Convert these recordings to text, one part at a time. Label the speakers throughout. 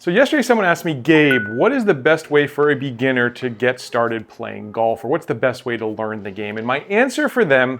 Speaker 1: So yesterday someone asked me, Gabe, what is the best way for a beginner to get started playing golf? Or what's the best way to learn the game? And my answer for them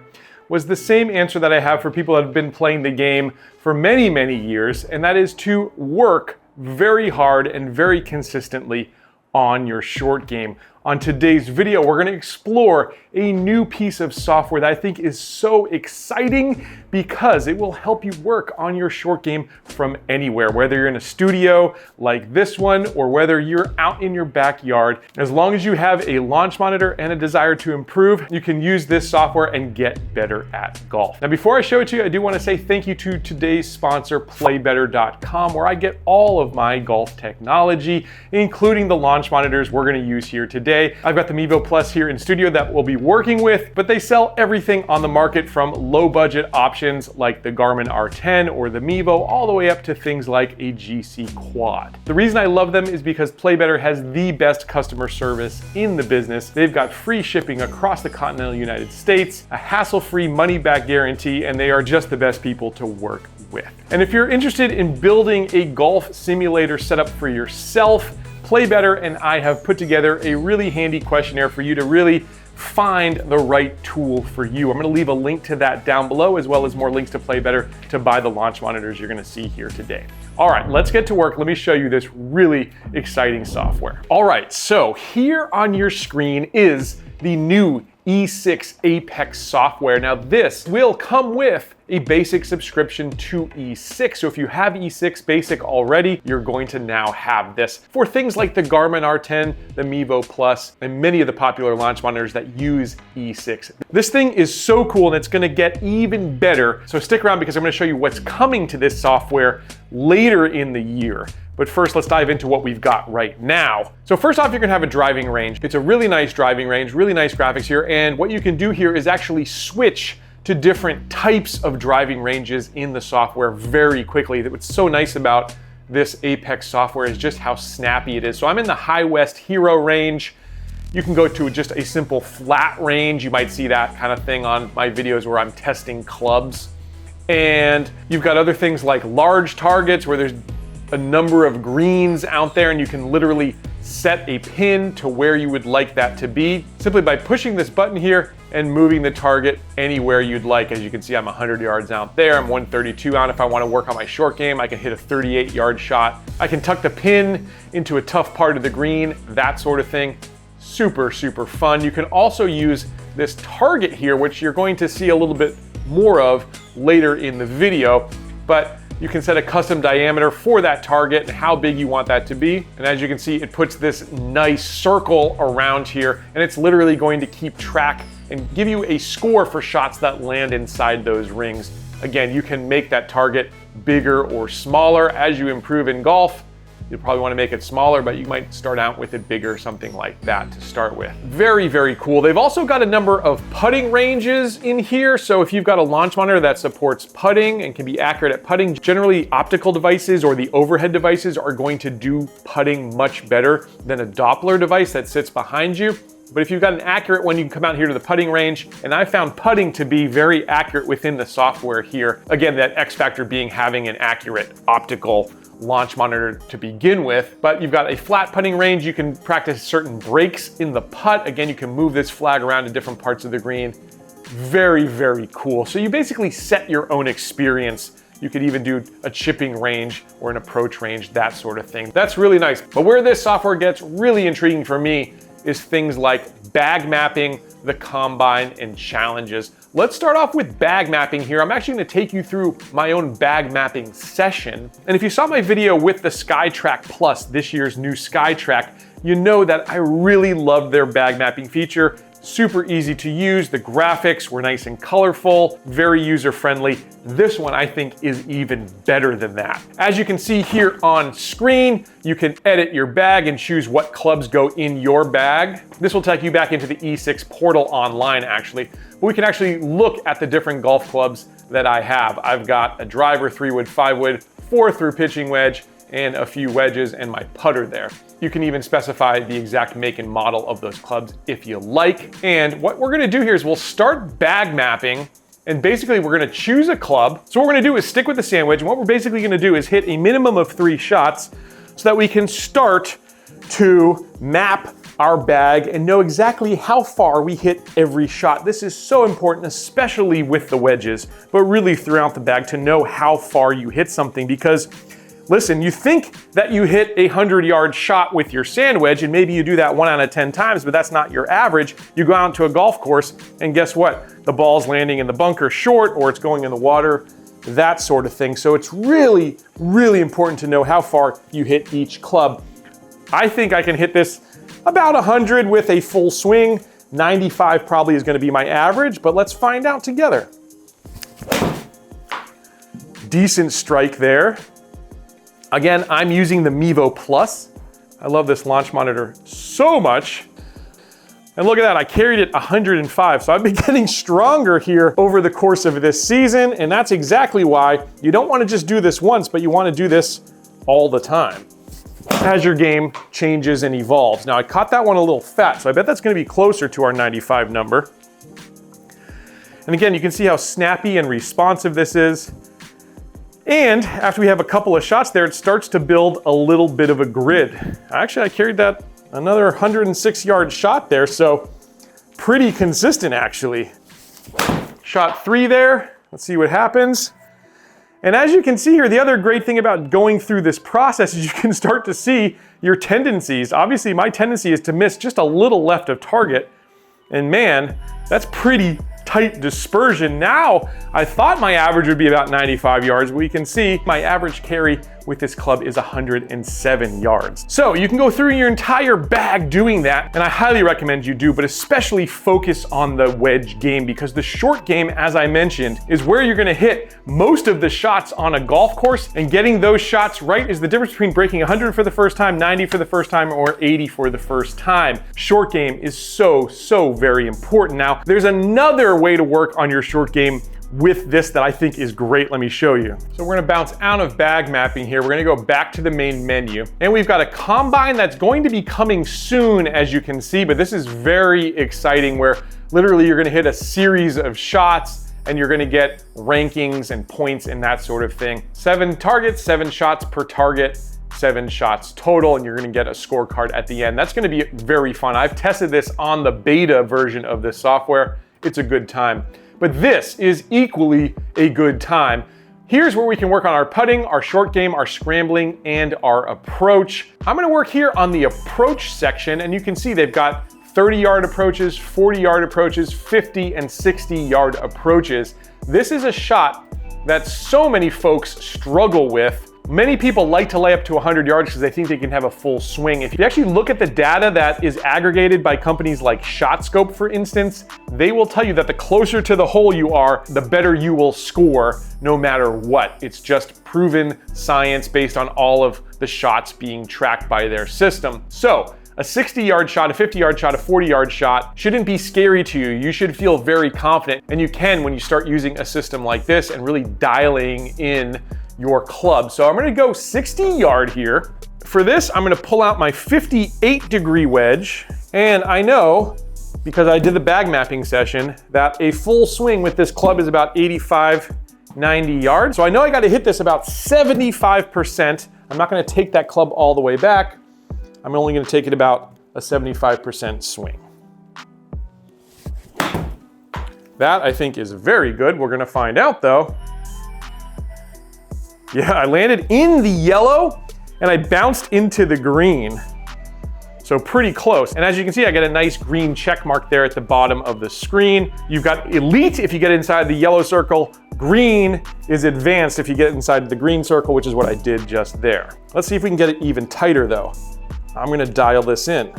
Speaker 1: was the same answer that I have for people that have been playing the game for many, many years. And that is to work very hard and very consistently on your short game. On today's video, we're going to explore a new piece of software that I think is so exciting because it will help you work on your short game from anywhere, whether you're in a studio like this one or whether you're out in your backyard. As long as you have a launch monitor and a desire to improve, you can use this software and get better at golf. Now, before I show it to you, I do want to say thank you to today's sponsor, PlayBetter.com, where I get all of my golf technology, including the launch monitors we're going to use here today. I've got the Mevo Plus here in studio that we'll be working with, but they sell everything on the market from low budget options like the Garmin R10 or the Mevo, all the way up to things like a GC Quad. The reason I love them is because PlayBetter has the best customer service in the business. They've got free shipping across the continental United States, a hassle-free money-back guarantee, and they are just the best people to work with. And if you're interested in building a golf simulator setup for yourself, PlayBetter and I have put together a really handy questionnaire for you to really find the right tool for you. I'm going to leave a link to that down below, as well as more links to PlayBetter to buy the launch monitors you're going to see here today. All right, let's get to work. Let me show you this really exciting software. All right, so here on your screen is the new E6 Apex software. Now this will come with a basic subscription to E6. So if you have E6 Basic already, you're going to now have this for things like the Garmin R10, the Mevo Plus, and many of the popular launch monitors that use E6. This thing is so cool and it's gonna get even better. So stick around because I'm gonna show you what's coming to this software later in the year. But first, let's dive into what we've got right now. So first off, you're gonna have a driving range. It's a really nice driving range, really nice graphics here. And what you can do here is actually switch to different types of driving ranges in the software very quickly. What's so nice about this Apex software is just how snappy it is. So I'm in the High West Hero range. You can go to just a simple flat range. You might see that kind of thing on my videos where I'm testing clubs. And you've got other things like large targets where there's a number of greens out there and you can literally set a pin to where you would like that to be simply by pushing this button here and moving the target anywhere you'd like. As you can see, I'm 100 yards out there. I'm 132 out. If I want to work on my short game, I can hit a 38-yard shot. I can tuck the pin into a tough part of the green, that sort of thing. Super, super fun. You can also use this target here, which you're going to see a little bit more of later in the video, but you can set a custom diameter for that target and how big you want that to be. And as you can see, it puts this nice circle around here, and it's literally going to keep track and give you a score for shots that land inside those rings. Again, you can make that target bigger or smaller as you improve in golf. You'll probably want to make it smaller, but you might start out with it bigger, something like that to start with. Very, very cool. They've also got a number of putting ranges in here. So if you've got a launch monitor that supports putting and can be accurate at putting, generally optical devices or the overhead devices are going to do putting much better than a Doppler device that sits behind you. But if you've got an accurate one, you can come out here to the putting range. And I found putting to be very accurate within the software here. Again, that X factor being having an accurate optical launch monitor to begin with, but you've got a flat putting range. You can practice certain breaks in the putt. Again, you can move this flag around to different parts of the green. Very, very cool. So you basically set your own experience. You could even do a chipping range or an approach range, that sort of thing. That's really nice. But where this software gets really intriguing for me is things like bag mapping, the combine, and challenges. Let's start off with bag mapping here. I'm actually gonna take you through my own bag mapping session. And if you saw my video with the SkyTrack Plus, this year's new SkyTrack, you know that I really loved their bag mapping feature. Super easy to use. The graphics were nice and colorful, very user-friendly. This one I think is even better than that. As you can see here on screen, you can edit your bag and choose what clubs go in your bag. This will take you back into the E6 portal online actually, but we can actually look at the different golf clubs that I have. I've got a driver, 3-wood, 5-wood, 4-through pitching wedge, and a few wedges and my putter there. You can even specify the exact make and model of those clubs if you like. And what we're gonna do here is we'll start bag mapping, and basically we're gonna choose a club. So what we're gonna do is stick with the sand wedge, and what we're basically gonna do is hit a minimum of 3 shots. so that we can start to map our bag and know exactly how far we hit every shot. This is so important, especially with the wedges, but really throughout the bag, to know how far you hit something. Because listen, you think that you hit a 100-yard shot with your sand wedge, and maybe you do that 1 out of 10 times, but that's not your average. You go out to a golf course, and guess what? The ball's landing in the bunker short, or it's going in the water, that sort of thing. So it's really, really important to know how far you hit each club. I think I can hit this about 100 with a full swing. 95 probably is going to be my average, but let's find out together. Decent strike there. Again, I'm using the Mevo Plus. I love this launch monitor so much. And look at that, I carried it 105. So I've been getting stronger here over the course of this season, and that's exactly why you don't want to just do this once, but you want to do this all the time as your game changes and evolves. Now I caught that one a little fat, so I bet that's going to be closer to our 95 number. And again, you can see how snappy and responsive this is. And after we have a couple of shots there, it starts to build a little bit of a grid. Actually, I carried that another 106-yard shot there, so pretty consistent actually. Shot 3 there, let's see what happens. And as you can see here, the other great thing about going through this process is you can start to see your tendencies. Obviously, my tendency is to miss just a little left of target. And man, that's pretty tight dispersion. Now, I thought my average would be about 95 yards, but we can see my average carry with this club is 107 yards. So you can go through your entire bag doing that, and I highly recommend you do, but especially focus on the wedge game, because the short game, as I mentioned, is where you're gonna hit most of the shots on a golf course, and getting those shots right is the difference between breaking 100 for the first time, 90 for the first time, or 80 for the first time. Short game is so very important. Now, there's another way to work on your short game with this that I think is great. Let me show you. So we're gonna bounce out of bag mapping here. We're gonna go back to the main menu, and we've got a combine that's going to be coming soon, as you can see, but this is very exciting, where literally you're gonna hit a series of shots and you're gonna get rankings and points and that sort of thing. 7 targets, 7 shots per target, 7 shots total, and you're gonna get a scorecard at the end. That's gonna be very fun. I've tested this on the beta version of this software. It's a good time. But this is equally a good time. Here's where we can work on our putting, our short game, our scrambling, and our approach. I'm gonna work here on the approach section, and you can see they've got 30-yard approaches, 40-yard approaches, 50 and 60-yard approaches. This is a shot that so many folks struggle with. Many people like to lay up to 100 yards because they think they can have a full swing. If you actually look at the data that is aggregated by companies like ShotScope, for instance, they will tell you that the closer to the hole you are, the better you will score no matter what. It's just proven science based on all of the shots being tracked by their system. So, a 60-yard shot, a 50-yard shot, a 40-yard shot shouldn't be scary to you. You should feel very confident, and you can when you start using a system like this and really dialing in your club. So I'm gonna go 60-yard here. For this, I'm gonna pull out my 58-degree wedge, and I know, because I did the bag mapping session, that a full swing with this club is about 85, 90 yards. So I know I gotta hit this about 75%. I'm not gonna take that club all the way back. I'm only gonna take it about a 75% swing. That, I think, is very good. We're gonna find out though. Yeah, I landed in the yellow and I bounced into the green. So pretty close. And as you can see, I get a nice green check mark there at the bottom of the screen. You've got elite if you get inside the yellow circle. Green is advanced if you get inside the green circle, which is what I did just there. Let's see if we can get it even tighter though. I'm gonna dial this in.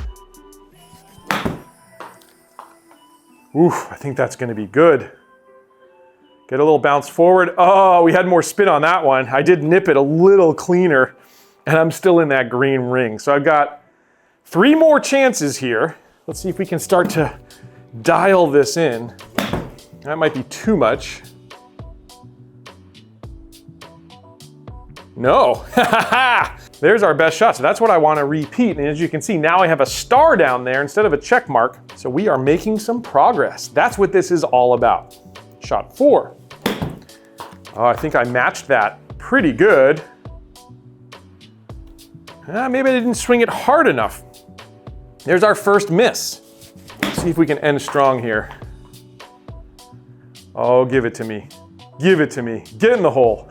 Speaker 1: Oof, I think that's gonna be good. Get a little bounce forward. Oh, we had more spin on that one. I did nip it a little cleaner, and I'm still in that green ring. So I've got 3 more chances here. Let's see if we can start to dial this in. That might be too much. No, there's our best shot. So that's what I want to repeat. And as you can see, now I have a star down there instead of a check mark. So we are making some progress. That's what this is all about. Shot 4. Oh, I think I matched that pretty good. Maybe I didn't swing it hard enough. There's our first miss. Let's see if we can end strong here. Oh, give it to me. Give it to me. Get in the hole.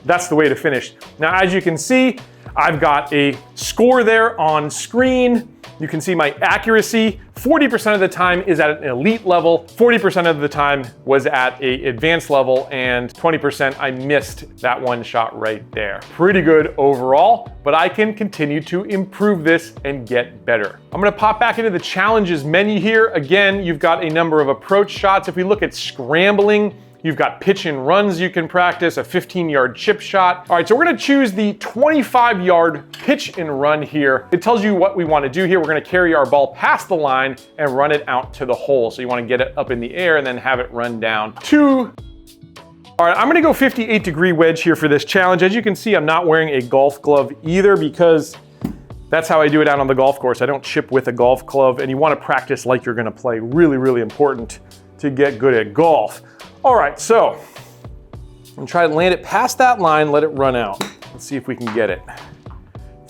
Speaker 1: That's the way to finish. Now, as you can see, I've got a score there on screen. You can see my accuracy. 40% of the time is at an elite level, 40% of the time was at an advanced level, and 20% I missed that one shot right there. Pretty good overall, but I can continue to improve this and get better. I'm gonna pop back into the challenges menu here. Again, you've got a number of approach shots. If we look at scrambling, you've got pitch and runs you can practice, a 15-yard chip shot. All right, so we're gonna choose the 25-yard pitch and run here. It tells you what we wanna do here. We're gonna carry our ball past the line and run it out to the hole. So you wanna get it up in the air and then have it run down to. All right, I'm gonna go 58-degree wedge here for this challenge. As you can see, I'm not wearing a golf glove either because that's how I do it out on the golf course. I don't chip with a golf glove, and you wanna practice like you're gonna play. Really, really important to get good at golf. All right, so I'm gonna try to land it past that line, let it run out. Let's see if we can get it.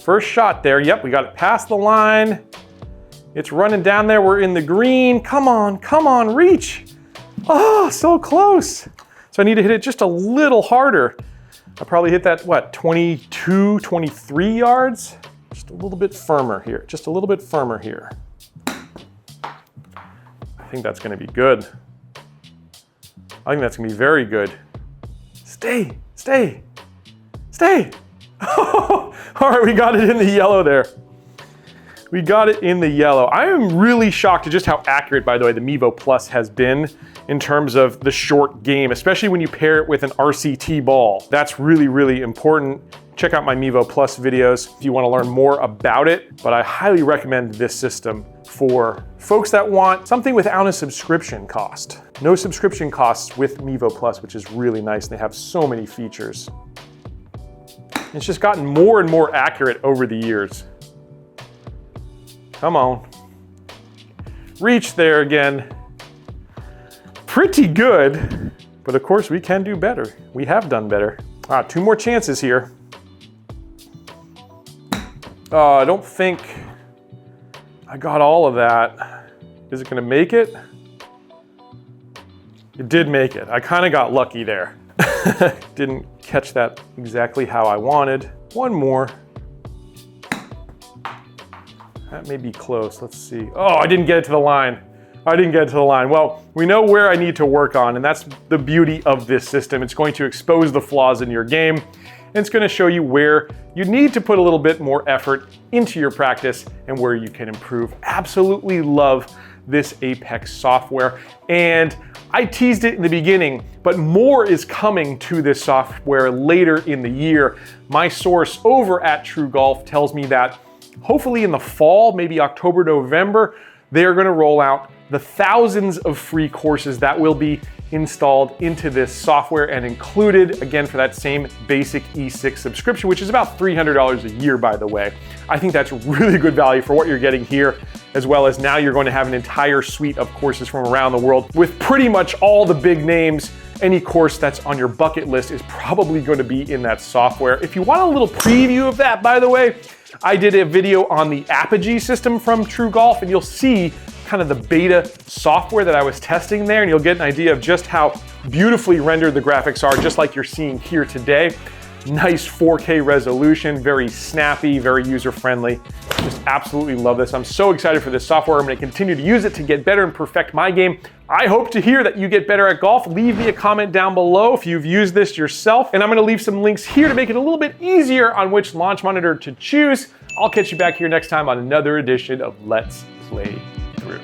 Speaker 1: First shot there, yep, we got it past the line. It's running down there, we're in the green. Come on, reach. Oh, so close. So I need to hit it just a little harder. I probably hit that, what, 22, 23 yards? Just a little bit firmer here, just a little bit firmer here. I think that's gonna be good. I think that's gonna be very good. Stay, stay, stay. All right, we got it in the yellow there. We got it in the yellow. I am really shocked at just how accurate, by the way, the Mevo Plus has been in terms of the short game, especially when you pair it with an RCT ball. That's really, really important. Check out my Mevo Plus videos if you want to learn more about it, but I highly recommend this system for folks that want something without a subscription cost. No subscription costs with Mevo Plus, which is really nice. They have so many features. It's just gotten more and more accurate over the years. Come on. Reach there again. Pretty good, but of course we can do better. We have done better. Two more chances here. I don't think I got all of that. Is it gonna make it? It did make it. I kind of got lucky there. Didn't catch that exactly how I wanted. One more. That may be close, let's see. Oh, I didn't get it to the line. I didn't get it to the line. Well, we know where I need to work on, and that's the beauty of this system. It's going to expose the flaws in your game, and it's gonna show you where you need to put a little bit more effort into your practice and where you can improve. Absolutely love this Apex software, and I teased it in the beginning, but more is coming to this software later in the year. My source over at True Golf tells me that hopefully in the fall, maybe October, November, they are gonna roll out the thousands of free courses that will be installed into this software and included, again, for that same basic E6 subscription, which is about $300 a year, by the way. I think that's really good value for what you're getting here, as well as now you're going to have an entire suite of courses from around the world with pretty much all the big names. Any course that's on your bucket list is probably going to be in that software. If you want a little preview of that, by the way, I did a video on the Apogee system from True Golf, and you'll see kind of the beta software that I was testing there, and you'll get an idea of just how beautifully rendered the graphics are, just like you're seeing here today. Nice 4K resolution, very snappy, very user-friendly. Just absolutely love this. I'm so excited for this software. I'm gonna continue to use it to get better and perfect my game. I hope to hear that you get better at golf. Leave me a comment down below if you've used this yourself. And I'm gonna leave some links here to make it a little bit easier on which launch monitor to choose. I'll catch you back here next time on another edition of Let's Play Through.